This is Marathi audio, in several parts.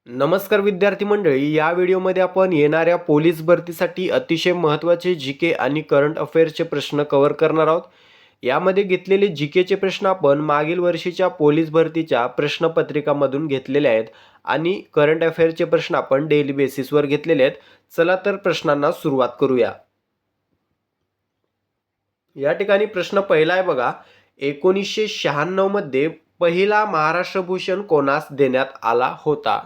नमस्कार विद्यार्थी मंडळी, या व्हिडिओमध्ये आपण येणाऱ्या पोलीस भरतीसाठी अतिशय महत्त्वाचे जीके आणि करंट अफेअर्सचे प्रश्न कव्हर करणार आहोत. यामध्ये घेतलेले जीकेचे प्रश्न आपण मागील वर्षीच्या पोलीस भरतीच्या प्रश्नपत्रिकामधून घेतलेले आहेत आणि करंट अफेअर्सचे प्रश्न आपण डेली बेसिसवर घेतलेले आहेत. चला तर प्रश्नांना सुरुवात करूया. या ठिकाणी प्रश्न पहिला आहे बघा. 1996 मध्ये पहिला महाराष्ट्र भूषण कोणास देण्यात आला होता?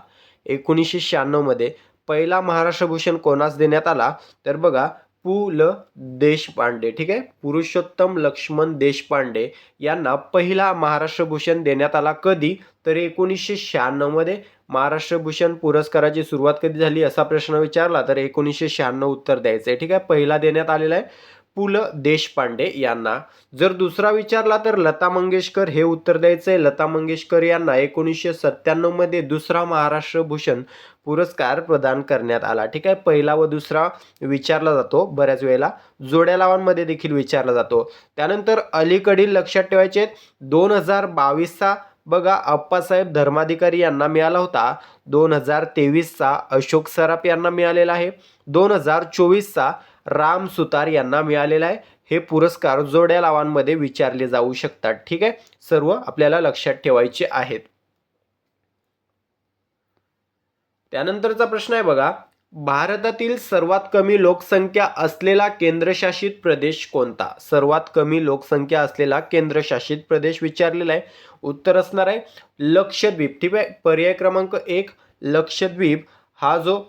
1996 मध्ये पहिला महाराष्ट्र भूषण कोणास देण्यात आला? तर बघा, पु ल देशपांडे. ठीक आहे, पुरुषोत्तम लक्ष्मण देशपांडे यांना पहिला महाराष्ट्र भूषण देण्यात आला. कधी? तर 1996 मध्ये महाराष्ट्र भूषण पुरस्काराची सुरुवात कधी झाली असा प्रश्न विचारला तर 1996 उत्तर द्यायचं आहे. ठीक आहे, पहिला देण्यात आलेला आहे पु ल देशपांडे यांना. जर दुसरा विचारला तर लता मंगेशकर हे उत्तर द्यायचंय. लता मंगेशकर यांना 1997 मध्ये दुसरा महाराष्ट्र भूषण पुरस्कार प्रदान करण्यात आला. ठीक आहे, पहिला व दुसरा विचारला जातो, बऱ्याच वेळेला जोड्या लावांमध्ये देखील विचारला जातो. त्यानंतर अलीकडील लक्षात ठेवायचे 2022चा बघा अप्पासाहेब धर्माधिकारी यांना मिळाला होता. 2023चा अशोक सराफ यांना मिळालेला आहे. 2024चा राम सुतार यांना मिळालेला आहे. हे पुरस्कार जोड्या लावांमध्ये विचारले जाऊ शकतात. ठीक आहे, सर्व आपल्याला लक्षात ठेवायचे आहेत. त्यानंतरचा प्रश्न आहे बघा. भारतातील सर्वात कमी लोकसंख्या असलेला केंद्रशासित प्रदेश कोणता? सर्वात कमी लोकसंख्या असलेला केंद्रशासित प्रदेश विचारलेला आहे. उत्तर असणार आहे लक्षद्वीप. ठीक आहे, पर्याय क्रमांक 1 लक्षद्वीप हा जो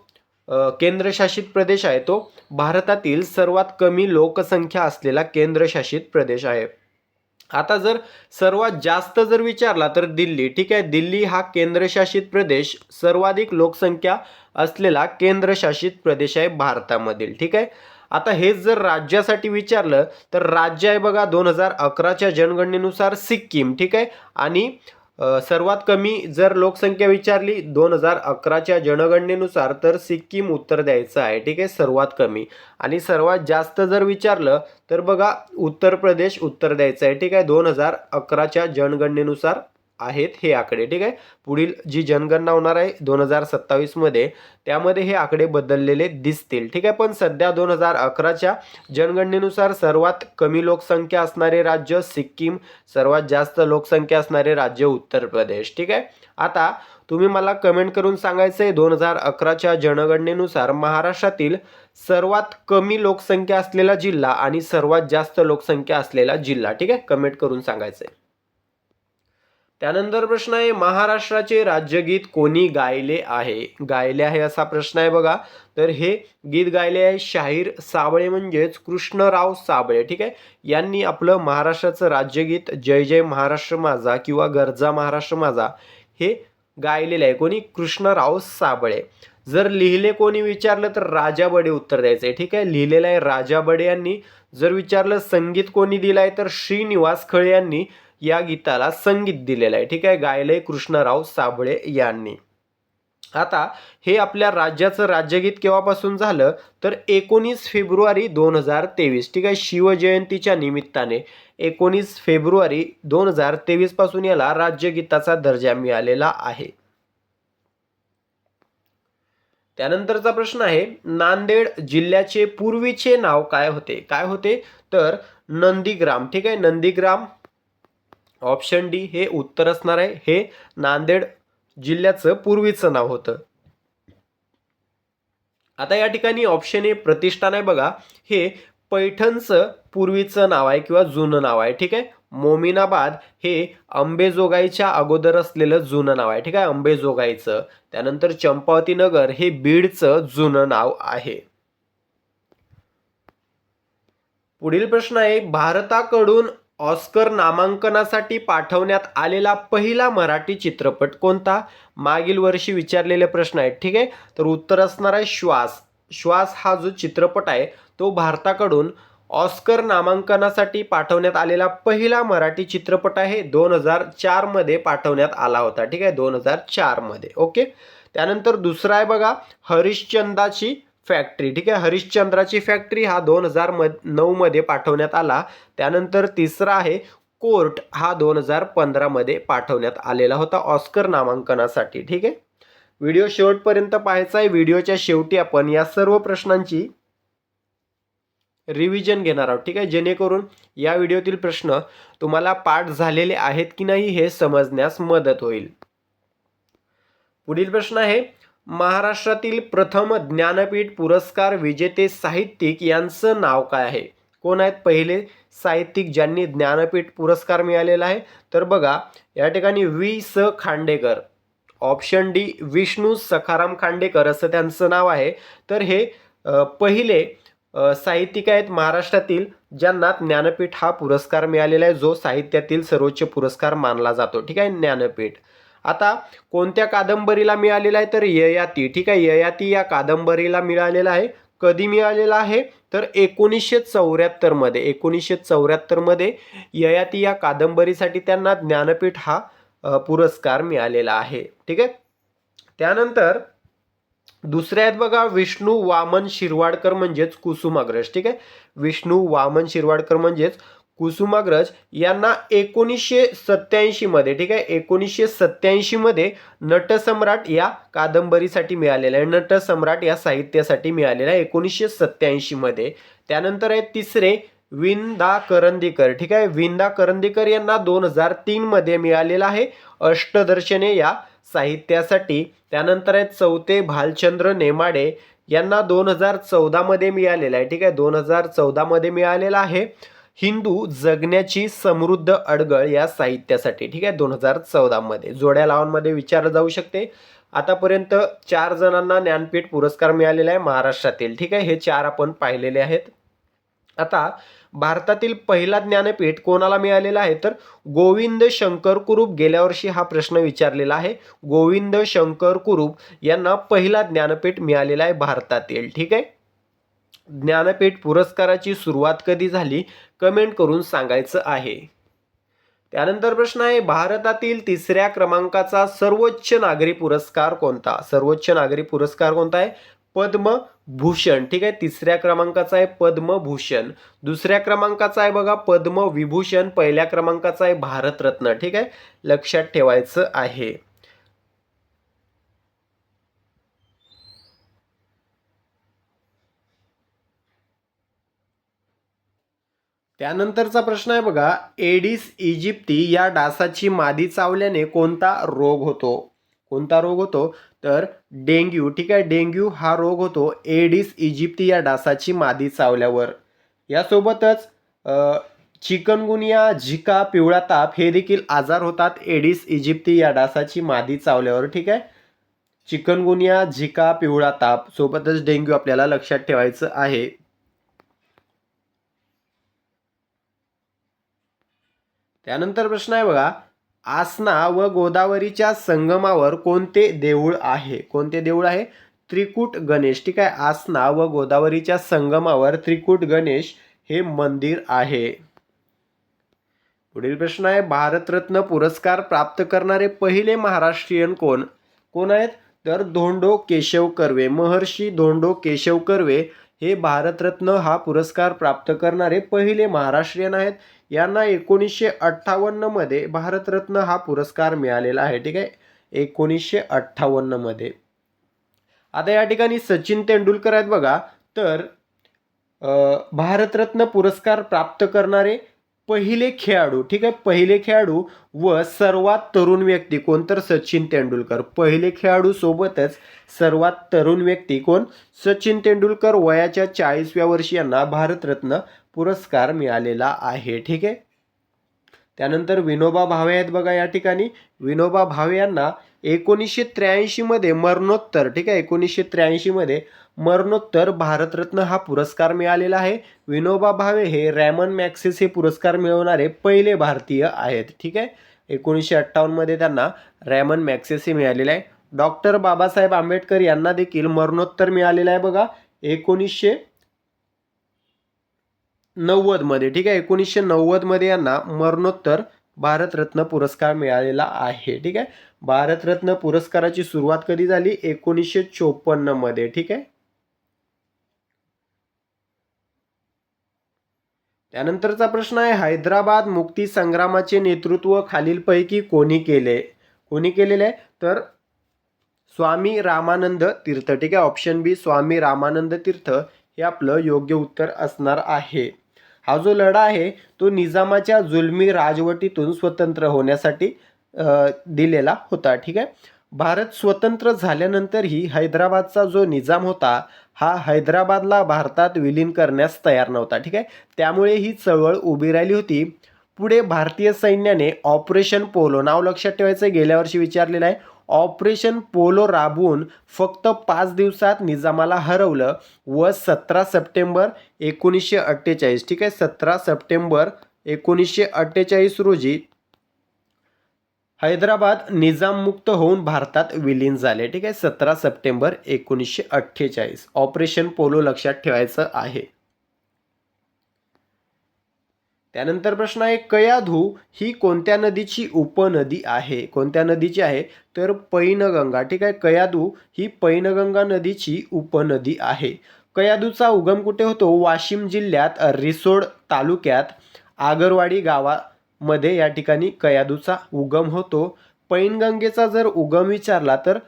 केंद्रशासित प्रदेश आहे तो भारतातील सर्वात कमी लोकसंख्या असलेला केंद्रशासित प्रदेश आहे. आता जर सर्वात जास्त जर विचारला तर दिल्ली. ठीक आहे, दिल्ली हा केंद्रशासित प्रदेश सर्वाधिक लोकसंख्या असलेला केंद्रशासित प्रदेश आहे भारतामधील. ठीक आहे, आता हेच जर राज्यासाठी विचारलं तर राज्य आहे बघा 2011च्या जनगणनेनुसार सिक्कीम. ठीक आहे, आणि सर्वात कमी जर लोकसंख्या विचारली 2011च्या जनगणनेनुसार तर सिक्कीम उत्तर द्यायचं आहे. ठीक आहे, सर्वात कमी. आणि सर्वात जास्त जर विचारलं तर बघा उत्तर प्रदेश उत्तर द्यायचं आहे. ठीक आहे, 2011च्या जनगणनेनुसार आहेत हे आकडे. ठीक आहे, पुढील जी जनगणना होणार आहे 2027 मध्ये त्यामध्ये हे आकडे बदललेले दिसतील. ठीक आहे, पण सध्या 2011च्या जनगणनेनुसार सर्वात कमी लोकसंख्या असणारे राज्य सिक्कीम, सर्वात जास्त लोकसंख्या असणारे राज्य उत्तर प्रदेश. ठीक आहे, आता तुम्ही मला कमेंट करून सांगायचं आहे 2011च्या जनगणनेनुसार महाराष्ट्रातील सर्वात कमी लोकसंख्या असलेला जिल्हा आणि सर्वात जास्त लोकसंख्या असलेला जिल्हा. ठीक आहे, कमेंट करून सांगायचं आहे. त्यानंतर प्रश्न आहे महाराष्ट्राचे राज्यगीत कोणी गायले आहे? गायले आहे असा प्रश्न आहे बघा. तर हे गीत गायले आहे शाहीर साबळे म्हणजेच कृष्णराव साबळे. ठीक आहे, यांनी आपलं महाराष्ट्राचं राज्यगीत जय जय महाराष्ट्र माझा किंवा गरजा महाराष्ट्र माझा हे गायलेलं आहे. कोणी? कृष्णराव साबळे. जर लिहिले कोणी विचारलं तर राजा बडे उत्तर द्यायचं आहे. ठीक आहे, लिहिलेलं आहे राजा बडे यांनी. जर विचारलं संगीत कोणी दिलं आहे तर श्रीनिवास खळे यांनी या गीताला संगीत दिलेलं आहे. ठीक आहे, गायलंय कृष्णराव साबळे यांनी. आता हे आपल्या राज्याचं राज्यगीत केव्हापासून झालं तर 19 फेब्रुवारी 2023. ठीक आहे, शिवजयंतीच्या निमित्ताने 19 फेब्रुवारी 2023 पासून याला राज्यगीताचा दर्जा मिळालेला आहे. त्यानंतरचा प्रश्न आहे नांदेड जिल्ह्याचे पूर्वीचे नाव काय होते? काय होते तर नंदीग्राम. ठीक आहे, नंदीग्राम. ऑप्शन डी हे उत्तर असणार आहे. हे नांदेड जिल्ह्याचं पूर्वीचं नाव होतं. आता या ठिकाणी ऑप्शन ए प्रतिष्ठान आहे बघा. हे पैठणचं पूर्वीचं नाव आहे किंवा जुनं नाव आहे. ठीक आहे, मोमिनाबाद हे अंबेजोगाईच्या अगोदर असलेलं जुनं नाव आहे. ठीक आहे, अंबेजोगाईचं. त्यानंतर चंपावती नगर हे बीडचं जुनं नाव आहे. पुढील प्रश्न आहे भारताकडून ऑस्कर नामांकनासाठी पाठवण्यात आलेला पहिला मराठी चित्रपट कोणता? मागील वर्षी विचारलेले प्रश्न आहेत. ठीक आहे, तर उत्तर असणार आहे श्वास. श्वास हा जो चित्रपट आहे तो भारताकडून ऑस्कर नामांकनासाठी पाठवण्यात आलेला पहिला मराठी चित्रपट आहे. 2004 मध्ये पाठवण्यात आला होता. ठीक आहे, 2004 मध्ये. ओके, त्यानंतर दुसरा आहे बघा हरिश्चंद्राची फॅक्टरी. ठीक आहे, हरिश्चंद्राची फॅक्टरी हा 2009 मध्ये पाठवण्यात आला. त्यानंतर तिसरा आहे कोर्ट हा 2015 मध्ये पाठवण्यात आलेला होता ऑस्कर नामांकनासाठी. ठीक आहे, व्हिडिओ शेवटपर्यंत पाहायचा आहे. व्हिडिओच्या शेवटी आपण या सर्व प्रश्नांची रिव्हिजन घेणार आहोत, ठीक आहे, जेणेकरून या व्हिडिओतील प्रश्न तुम्हाला पाठ झालेले आहेत की नाही हे समजण्यास मदत होईल. पुढील प्रश्न आहे, महाराष्ट्रातील प्रथम ज्ञानपीठ पुरस्कार विजेते साहित्यिक यांचं नाव काय आहे? कोण आहेत पहिले साहित्यिक ज्यांनी ज्ञानपीठ पुरस्कार मिळालेला आहे? तर बघा या ठिकाणी वि.स. खांडेकर, ऑप्शन डी विष्णू सखाराम खांडेकर असं त्यांचं नाव आहे. तर हे पहिले साहित्यिक आहेत महाराष्ट्रातील ज्यांना ज्ञानपीठ हा पुरस्कार मिळालेला आहे, जो साहित्यातील सर्वोच्च पुरस्कार मानला जातो, ठीक आहे, ज्ञानपीठ. आता कोणत्या कादंबरीला मिळालेला आहे? तर ययाती, ठीक आहे, ययाती या कादंबरीला मिळालेला आहे. कधी मिळालेला आहे? तर 1974 मध्ये. 1974 मध्ये ययाती या कादंबरीसाठी त्यांना ज्ञानपीठ हा पुरस्कार मिळालेला आहे, ठीक आहे. त्यानंतर दुसरे आहेत बघा विष्णू वामन शिरवाडकर म्हणजेच कुसुमाग्रज, ठीक आहे, विष्णू वामन शिरवाडकर म्हणजेच कुसुमाग्रज यांना 1987 मध्ये, ठीक आहे, 1987 मध्ये नटसम्राट या कादंबरीसाठी मिळालेला आहे, नटसम्राट या साहित्यासाठी मिळालेला आहे 1987 मध्ये. त्यानंतर आहे तिसरे विंदा करंदीकर, ठीक आहे, विंदा करंदीकर यांना 2003 मध्ये मिळालेला आहे अष्टदर्शने या साहित्यासाठी. त्यानंतर आहेत चौथे भालचंद्र नेमाडे यांना 2014 मध्ये मिळालेला आहे, ठीक आहे, 2014 मध्ये मिळालेला आहे हिंदू जगण्याची समृद्ध अडगळ या साहित्यासाठी, ठीक आहे, 2014 मध्ये. जोड्या लावांमध्ये विचारलं जाऊ शकते. आतापर्यंत 4 जणांना ज्ञानपीठ पुरस्कार मिळालेला आहे महाराष्ट्रातील, ठीक आहे, हे 4 आपण पाहिलेले आहेत. आता भारतातील पहिला ज्ञानपीठ कोणाला मिळालेला आहे? तर गोविंद शंकर कुरूप. गेल्या वर्षी हा प्रश्न विचारलेला आहे. गोविंद शंकर कुरूप यांना पहिला ज्ञानपीठ मिळालेला आहे भारतातील, ठीक आहे. ज्ञानपीठ पुरस्काराची सुरुवात कधी झाली कमेंट करून सांगायचं आहे. त्यानंतर प्रश्न आहे, भारतातील 3ऱ्या क्रमांकाचा सर्वोच्च नागरी पुरस्कार कोणता? सर्वोच्च नागरी पुरस्कार कोणता आहे? पद्मभूषण, ठीक आहे, 3ऱ्या क्रमांकाचा आहे पद्मभूषण. 2ऱ्या क्रमांकाचा आहे बघा पद्मविभूषण. 1ल्या क्रमांकाचा आहे भारतरत्न, ठीक आहे, लक्षात ठेवायचं आहे. त्यानंतरचा प्रश्न आहे बघा, एडिस इजिप्ती या डासाची मादी चावल्याने कोणता रोग होतो? कोणता रोग होतो? तर डेंग्यू, ठीक आहे, डेंग्यू हा रोग होतो एडिस इजिप्ती या डासाची मादी चावल्यावर. यासोबतच चिकनगुनिया, झिका, पिवळा ताप हे देखील आजार होतात एडिस इजिप्ती या डासाची मादी चावल्यावर, ठीक आहे. चिकनगुनिया, झिका, पिवळा ताप सोबतच डेंग्यू आपल्याला लक्षात ठेवायचं आहे. त्यानंतर प्रश्न आहे बघा, आसना व गोदावरीच्या संगमावर कोणते देऊळ आहे? कोणते देऊळ आहे? त्रिकूट गणेश, ठीक आहे, आसना व गोदावरीच्या संगमावर त्रिकूट गणेश हे मंदिर आहे. पुढील प्रश्न आहे, भारतरत्न पुरस्कार प्राप्त करणारे पहिले महाराष्ट्रीयन कोण? कोण आहेत? तर धोंडो केशव कर्वे, महर्षी धोंडो केशव कर्वे हे भारतरत्न हा पुरस्कार प्राप्त करणारे पहिले महाराष्ट्रीयन आहेत. यांना 1958 मध्ये भारतरत्न हा पुरस्कार मिळालेला आहे, ठीक आहे, 1958 मध्ये. आता या ठिकाणी सचिन तेंडुलकर आहेत बघा. तर भारतरत्न पुरस्कार प्राप्त करणारे पहिले खेळाडू, ठीक आहे, पहिले खेळाडू व सर्वात तरुण व्यक्ती कोण? तर सचिन तेंडुलकर. पहिले खेळाडू सोबतच सर्वात तरुण व्यक्ती कोण? सचिन तेंडुलकर. वयाच्या 40व्या वर्षी यांना भारतरत्न पुरस्कार मिळालेला आहे, ठीक आहे. त्यानंतर विनोबा भावे आहेत बघा या ठिकाणी. विनोबा भावे यांना 1983 मध्ये मरणोत्तर, ठीक आहे, 1983 मध्ये मरणोत्तर भारतरत्न हा पुरस्कार मिळालेला आहे. विनोबा भावे हे रॅमन मॅग्सेसे हे पुरस्कार मिळवणारे पहिले भारतीय आहेत, ठीक आहे. 1958 मध्ये त्यांना रॅमन मॅग्सेसे मिळालेला आहे. डॉक्टर बाबासाहेब आंबेडकर यांना देखील मरणोत्तर मिळालेला आहे बघा 1990 मध्ये, ठीक आहे, 1990 मध्ये यांना मरणोत्तर भारतरत्न पुरस्कार मिळालेला आहे, ठीक आहे. भारतरत्न पुरस्काराची सुरुवात कधी झाली? 1954 मध्ये, ठीक आहे. त्यानंतरचा प्रश्न आहे, हैदराबाद मुक्ती संग्रामाचे नेतृत्व खालीलपैकी कोणी केले? कोणी केलेले आहे? तर स्वामी रामानंद तीर्थ. ठीक आहे, ऑप्शन बी स्वामी रामानंद तीर्थ हे आपलं योग्य उत्तर असणार आहे. हा जो लढा आहे तो निजामाच्या जुलमी राजवटीतून स्वतंत्र होण्यासाठी दिलेला होता. ठीक आहे, भारत स्वतंत्र झाल्यानंतरही हैदराबादचा जो निजाम होता हा हैदराबादला भारतात विलीन करण्यास तयार नव्हता. ठीक आहे, त्यामुळे ही चळवळ उभी राहिली होती. पुढे भारतीय सैन्याने ऑपरेशन पोलो, नाव लक्षात ठेवायचं, गेल्या वर्षी विचारलेलं आहे, ऑपरेशन पोलो राबवून फक्त 5 दिवसात निजामाला हरवलं व 17 सप्टेंबर 1948, ठीक आहे, 17 सप्टेंबर 1948 रोजी हैदराबाद निजाममुक्त होऊन भारतात विलीन झाले. ठीक आहे, 17 सप्टेंबर 1948. ऑपरेशन पोलो लक्षात ठेवायचं आहे. त्यानंतर प्रश्न आहे, कयाधू ही कोणत्या नदीची उपनदी आहे? कोणत्या नदीची आहे? तर पैनगंगा. ठीक आहे, कयाधू ही पैनगंगा नदीची उपनदी आहे. कयाधूचा उगम कुठे होतो? वाशिम जिल्ह्यात रिसोड तालुक्यात आगरवाडी गावामध्ये या ठिकाणी कयाधूचा उगम होतो. पैनगंगेचा जर उगम विचारला तर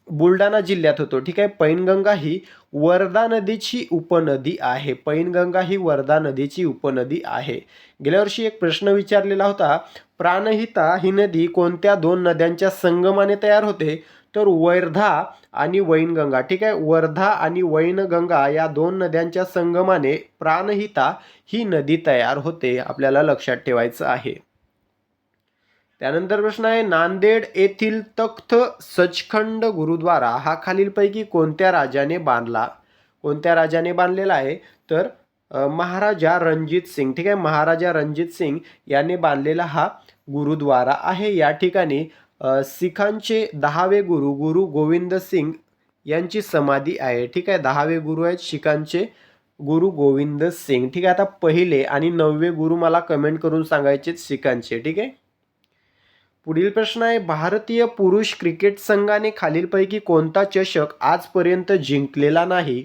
बुलढाणा जिल्ह्यात होतो. ठीक आहे, पैनगंगा ही वर्धा नदीची उपनदी आहे. पैनगंगा ही वर्धा नदीची उपनदी आहे. गेल्या वर्षी एक प्रश्न विचारलेला होता, प्राणहिता ही नदी कोणत्या 2 नद्यांच्या संगमाने तयार होते? तर वर्धा आणि वैनगंगा. ठीक आहे, वर्धा आणि वैनगंगा या 2 नद्यांच्या संगमाने प्राणहिता ही नदी तयार होते. आपल्याला लक्षात ठेवायचं आहे. त्यानंतर प्रश्न आहे, नांदेड येथील तख्त सचखंड गुरुद्वारा हा खालीलपैकी कोणत्या राजाने बांधला? कोणत्या राजाने बांधलेला आहे? तर महाराजा रणजित सिंग. ठीक आहे, महाराजा रणजित सिंग यांनी बांधलेला हा गुरुद्वारा आहे. या ठिकाणी सिखांचे 10वे गुरु गुरु गोविंद सिंग यांची समाधी आहे. ठीक आहे, 10वे गुरु आहेत शिखांचे गुरु गोविंद सिंग. ठीक आहे, आता पहिले आणि 9वे गुरु मला कमेंट करून सांगायचे शिखांचे. ठीक आहे, पुढील प्रश्न आहे, भारतीय पुरुष क्रिकेट संघाने खालीलपैकी कोणता चषक आजपर्यंत जिंकलेला नाही?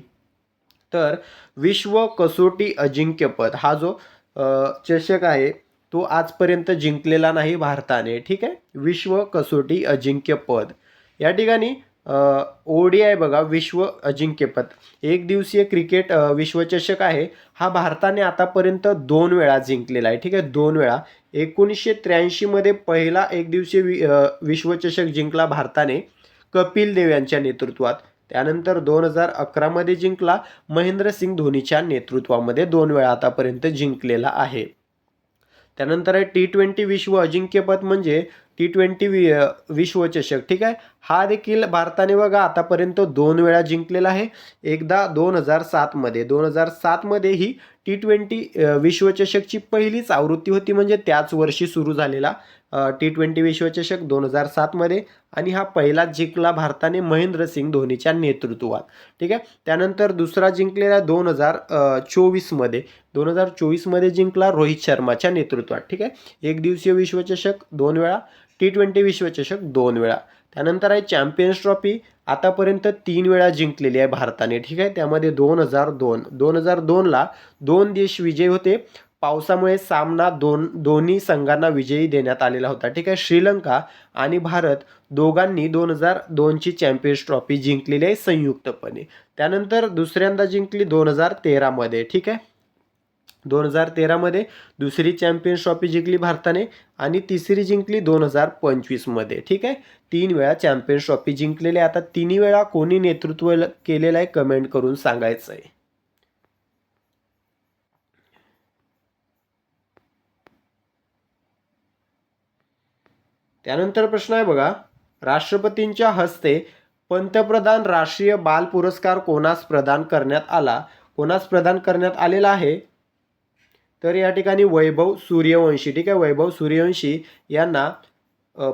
तर विश्व कसोटी अजिंक्यपद हा जो चषक आहे तो आजपर्यंत जिंकलेला नाही भारताने. ठीक आहे, विश्व कसोटी अजिंक्यपद. या ठिकाणी ODI बघा, विश्व अजिंक्यपद, एक दिवसीय क्रिकेट विश्वचषक आहे, हा भारताने आतापर्यंत 2 वेळा जिंकलेला आहे. ठीक आहे, 2 वेळा. 1983 मध्ये पहिला एक दिवसीय विश्वचषक जिंकला भारताने कपिल देव यांच्या नेतृत्वात. त्यानंतर 2011 मध्ये जिंकला महेंद्रसिंग धोनीच्या नेतृत्वामध्ये. 2 वेळा आतापर्यंत जिंकलेला आहे. त्यानंतर आहे T20 विश्व अजिंक्यपद म्हणजे T20 विश्वचषक. ठीक आहे, हा देखील भारताने बघा आतापर्यंत 2 वेळा जिंकलेला आहे. एकदा 2007 मध्ये. 2007 मध्ये ही T20 विश्वचषकची पहिलीच आवृत्ती होती, म्हणजे त्याच वर्षी सुरू झालेला T20 विश्वचषक 2007 मध्ये, आणि हा पहिलाच जिंकला भारताने महेंद्रसिंग धोनीच्या नेतृत्वात. ठीक आहे, त्यानंतर दुसरा जिंकलेला 2024 मध्ये. 2024 मध्ये जिंकला रोहित शर्माच्या नेतृत्वात. ठीक आहे, एक दिवसीय विश्वचषक 2 वेळा, T20 विश्वचषक 2 वेळा. त्यानंतर आहे चॅम्पियन्स ट्रॉफी, आतापर्यंत 3 वेळा जिंकलेली आहे भारताने. ठीक आहे, त्यामध्ये 2002ला 2 देश विजयी होते. पावसामुळे सामना दोन्ही संघांना विजयी देण्यात आलेला होता. ठीक आहे, श्रीलंका आणि भारत दोघांनी 2002ची चॅम्पियन्स ट्रॉफी जिंकलेली आहे संयुक्तपणे. त्यानंतर दुसऱ्यांदा जिंकली 2013 मध्ये. ठीक आहे, 2013 मध्ये दुसरी चॅम्पियन्स ट्रॉफी जिंकली भारताने, आणि तिसरी जिंकली 2025 मध्ये. ठीक आहे, 3 वेळा चॅम्पियन्स ट्रॉफी जिंकलेली. आता 3 वेळा कोणी नेतृत्व केलेलं आहे कमेंट करून सांगायचं आहे. त्यानंतर प्रश्न आहे बघा, राष्ट्रपतींच्या हस्ते पंतप्रधान राष्ट्रीय बाल पुरस्कार कोणास प्रदान करण्यात आला? कोणास प्रदान करण्यात आलेला आहे? तर या ठिकाणी वैभव सूर्यवंशी. ठीक आहे, वैभव सूर्यवंशी यांना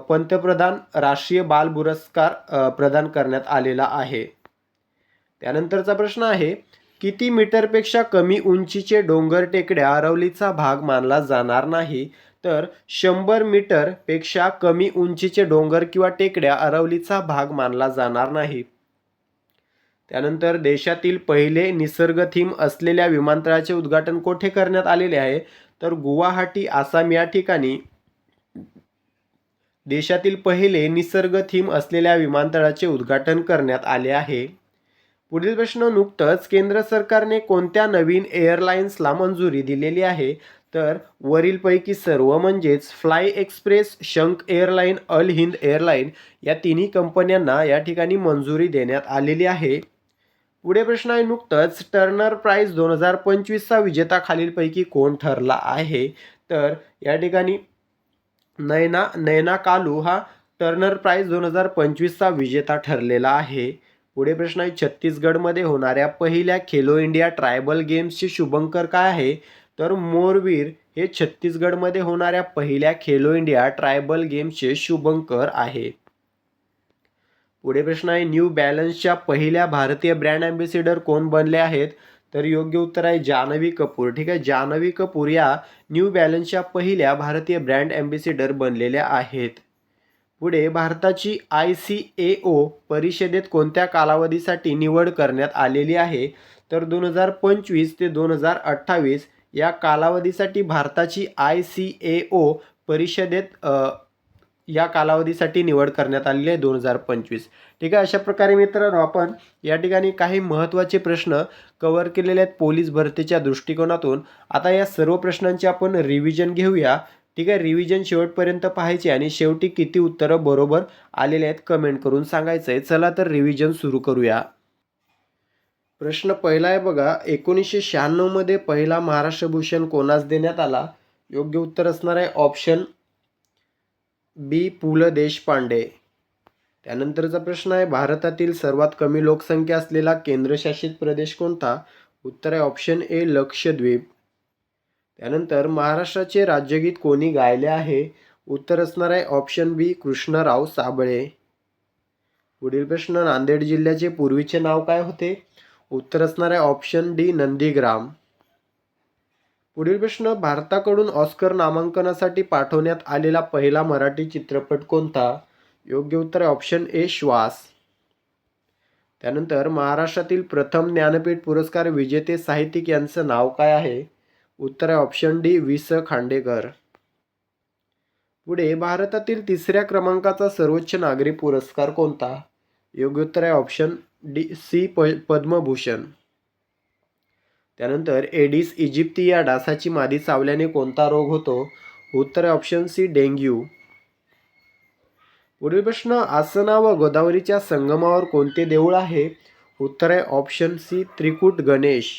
पंतप्रधान राष्ट्रीय बाल पुरस्कार प्रदान करण्यात आलेला आहे. त्यानंतरचा प्रश्न आहे, किती मीटरपेक्षा कमी उंचीचे डोंगर टेकड्या अरवलीचा भाग मानला जाणार नाही? तर 100 मीटर पेक्षा कमी उंचीचे डोंगर किंवा टेकड्या अरवलीचा भाग मानला जाणार नाही. त्यानंतर देशातील पहिले निसर्ग थीम असलेल्या विमानतळाचे उद्घाटन कोठे करण्यात आलेले आहे? तर गुवाहाटी आसाम या ठिकाणी देशातील पहिले निसर्ग थीम असलेल्या विमानतळाचे उद्घाटन करण्यात आले आहे? पुढील प्रश्न, नुकतंच केंद्र सरकारने कोणत्या नवीन एअरलाइन्सला मंजुरी दिलेली आहे? तर वरीलपैकी सर्व, म्हणजेच फ्लाय एक्सप्रेस, शंख एअरलाइन, अल हिंद एअरलाइन या तिन्ही कंपन्यांना या ठिकाणी मंजुरी देण्यात आलेली आहे. पुढे प्रश्न आहे, नुकतंच टर्नर प्राइज 2025चा विजेता खालीलपैकी कोण ठरला आहे? तर या ठिकाणी नयना कालू हा टर्नर प्राइज 2025चा विजेता ठरलेला आहे. पुढे प्रश्न आहे, छत्तीसगडमध्ये होणाऱ्या पहिल्या खेलो इंडिया ट्रायबल गेम्सचे शुभंकर काय आहे? तर मोरवीर हे छत्तीसगडमध्ये होणाऱ्या पहिल्या खेलो इंडिया ट्रायबल गेम्सचे शुभंकर आहे. पुढे प्रश्न आहे, न्यू बॅलन्सच्या पहिल्या भारतीय ब्रँड अँबॅसेडर कोण बनले आहेत? तर योग्य उत्तर आहे जान्हवी कपूर. ठीक आहे, जान्हवी कपूर या न्यू बॅलन्सच्या पहिल्या भारतीय ब्रँड अँबॅसेडर बनलेल्या आहेत. पुढे, भारताची ICAO परिषदेत कोणत्या कालावधीसाठी निवड करण्यात आलेली आहे? तर 2025 ते 2028 या कालावधीसाठी भारताची ICAO परिषदेत या कालावधीसाठी निवड करण्यात आलेली आहे 2025. ठीक आहे, अशा प्रकारे मित्रांनो आपण या ठिकाणी काही महत्त्वाचे प्रश्न कव्हर केलेले आहेत पोलीस भरतीच्या दृष्टिकोनातून. आता या सर्व प्रश्नांची आपण रिव्हिजन घेऊया. ठीक आहे, रिव्हिजन शेवटपर्यंत पाहायचे आणि शेवटी किती उत्तरं बरोबर आलेले आहेत कमेंट करून सांगायचं आहे. चला तर रिव्हिजन सुरू करूया. प्रश्न पहिला आहे बघा, 1996 मध्ये पहिला महाराष्ट्र भूषण कोणास देण्यात आला? योग्य उत्तर असणार आहे ऑप्शन बी, पु ल देशपांडे. त्यानंतरचा प्रश्न आहे, भारतातील सर्वात कमी लोकसंख्या असलेला केंद्रशासित प्रदेश कोणता? उत्तर आहे ऑप्शन ए, लक्षद्वीप. त्यानंतर महाराष्ट्राचे राज्यगीत कोणी गायले आहे? उत्तर असणार आहे ऑप्शन बी, कृष्णराव साबळे. पुढील प्रश्न, नांदेड जिल्ह्याचे पूर्वीचे नाव काय होते? उत्तर असणार आहे ऑप्शन डी, नंदीग्राम. पुढील प्रश्न, भारताकडून ऑस्कर नामांकनासाठी पाठवण्यात आलेला पहिला मराठी चित्रपट कोणता? योग्य उत्तर आहे ऑप्शन ए, श्वास. त्यानंतर महाराष्ट्रातील प्रथम ज्ञानपीठ पुरस्कार विजेते साहित्यिक यांचं नाव काय आहे? उत्तर आहे ऑप्शन डी, वि स खांडेकर. पुढे, भारतातील तिसऱ्या क्रमांकाचा सर्वोच्च नागरी पुरस्कार कोणता? योग्य उत्तर आहे ऑप्शन डी, सी, पद्मभूषण. त्यानंतर एडिस इजिप्ती या डासाची मादी चावल्याने कोणता रोग होतो? उत्तर आहे ऑप्शन सी, डेंग्यू. पुढील प्रश्न, आसना व गोदावरीच्या संगमावर कोणते देऊळ आहे? उत्तर आहे ऑप्शन सी, त्रिकूट गणेश.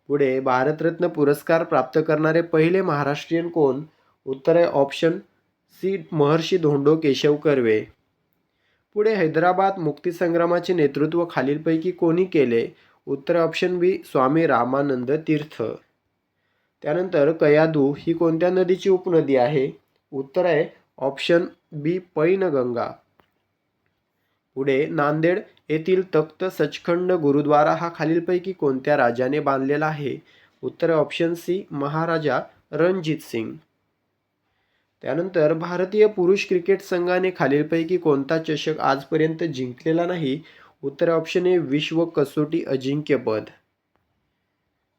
पुढे, भारतरत्न पुरस्कार प्राप्त करणारे पहिले महाराष्ट्रीयन कोण? उत्तर आहे ऑप्शन सी, महर्षी धोंडो केशव कर्वे. पुढे, हैदराबाद मुक्तीसंग्रामाचे नेतृत्व खालीलपैकी कोणी केले? उत्तर ऑप्शन बी, स्वामी रामानंद तीर्थ. त्यानंतर कयाधू ही कोणत्या नदीची उपनदी आहे? उत्तर आहे ऑप्शन बी, पैनगंगा. पुढे, नांदेड येथील तख्त सचखंड गुरुद्वारा हा खालीलपैकी कोणत्या राजाने बांधलेला आहे? उत्तर आहे ऑप्शन सी, महाराजा रणजित सिंग. त्यानंतर भारतीय पुरुष क्रिकेट संघाने खालीलपैकी कोणता चषक आजपर्यंत जिंकलेला नाही? उत्तर ऑप्शन ए, विश्व कसोटी अजिंक्यपद.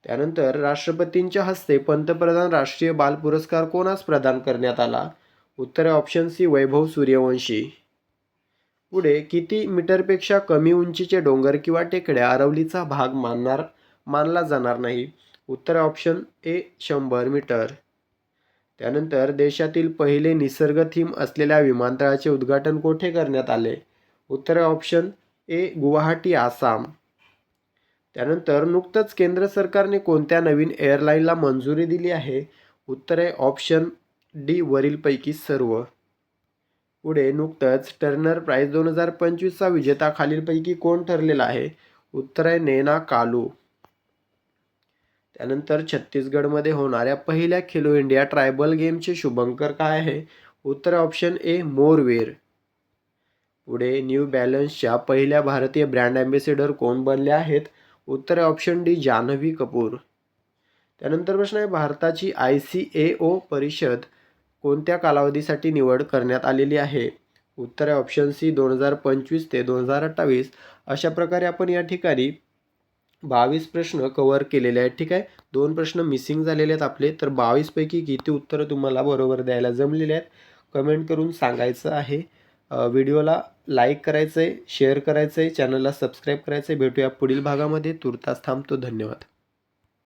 त्यानंतर राष्ट्रपतींच्या हस्ते पंतप्रधान राष्ट्रीय बाल पुरस्कार कोणास प्रदान करण्यात आला? उत्तर ऑप्शन सी, वैभव सूर्यवंशी. पुढे, किती मीटरपेक्षा कमी उंचीचे डोंगर किंवा टेकड्या अरवलीचा भाग मानला जाणार नाही? उत्तर ऑप्शन ए, 100 मीटर. त्यानंतर देशातील पहिले निसर्ग थीम असलेल्या विमानतळाचे उद्घाटन कोठे करण्यात आले? उत्तर ऑप्शन ए, गुवाहाटी, आसाम. त्यानंतर नुकतंच केंद्र सरकारने कोणत्या नवीन एअरलाइनला मंजुरी दिली आहे? उत्तर आहे ऑप्शन डी, वरीलपैकी सर्व. पुढे, नुकतंच टर्नर प्राइज 2025चा विजेता खालीलपैकी कोण ठरलेला आहे? उत्तर आहे नैना कालू. त्यानंतर छत्तीसगडमध्ये होणाऱ्या पहिल्या खेलो इंडिया ट्रायबल गेमचे शुभंकर काय आहे? उत्तर ऑप्शन ए, मोरवीर. पुढे, न्यू बॅलन्सच्या पहिल्या भारतीय ब्रँड अँबॅसेडर कोण बनले आहेत? उत्तर ऑप्शन डी, जान्हवी कपूर. त्यानंतर प्रश्न आहे, भारताची ICAO परिषद कोणत्या कालावधीसाठी निवड करण्यात आलेली आहे? उत्तर आहे ऑप्शन सी, 2025 ते 2028. अशा प्रकारे आपण या ठिकाणी 22 प्रश्न कव्हर केलेले आहेत. ठीक आहे, 2 प्रश्न मिसिंग झालेले आहेत आपले. तर 22 पैकी किती उत्तरं तुम्हाला बरोबर द्यायला जमलेले आहेत कमेंट करून सांगायचं आहे. व्हिडिओला लाईक करायचं आहे, शेअर करायचं आहे, चॅनलला सबस्क्राईब करायचं आहे. भेटूया पुढील भागामध्ये. तूर्तास थांबतो. धन्यवाद.